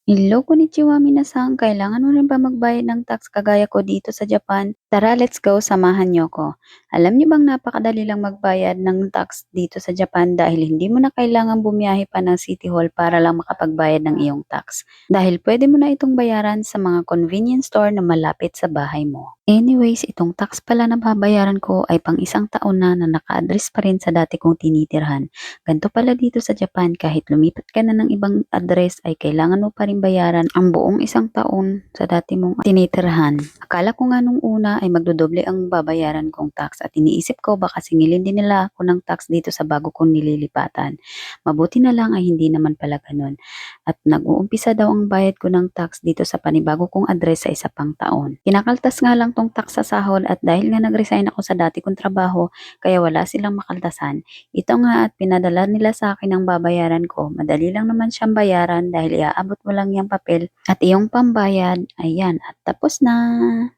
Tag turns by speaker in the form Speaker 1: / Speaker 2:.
Speaker 1: Hello, konnichiwa minasan. Kailangan mo rin ba magbayad ng tax kagaya ko dito sa Japan? Tara, let's go, samahan niyo ko. Alam niyo bang napakadali lang magbayad ng tax dito sa Japan dahil hindi mo na kailangan bumiyahe pa ng City Hall para lang makapagbayad ng iyong tax. Dahil pwede mo na itong bayaran sa mga convenience store na malapit sa bahay mo. Anyways, itong tax pala na babayaran ko ay pang isang taon na naka-address pa rin sa dati kong tinitirhan. Ganto pala dito sa Japan, kahit lumipat ka na ng ibang address ay kailangan mo pa rin bayaran ang buong isang taon sa dati mong tinitirhan. Akala ko nga nung una ay magdodoble ang babayaran kong tax at iniisip ko baka singilin din nila ako ng tax dito sa bago kong nililipatan. Mabuti na lang ay hindi naman pala ganun. At nag-uumpisa daw ang bayad ko ng tax dito sa panibago kong address sa isa pang taon. Kinakaltas nga lang tong tax sa sahod at dahil nga nag-resign ako sa dati kong trabaho kaya wala silang makaltasan. Ito nga at pinadala nila sa akin ang babayaran ko. Madali lang naman siyang bayaran dahil iaabot mo lang yung papel at iyong pambayad. Ayan, at tapos na.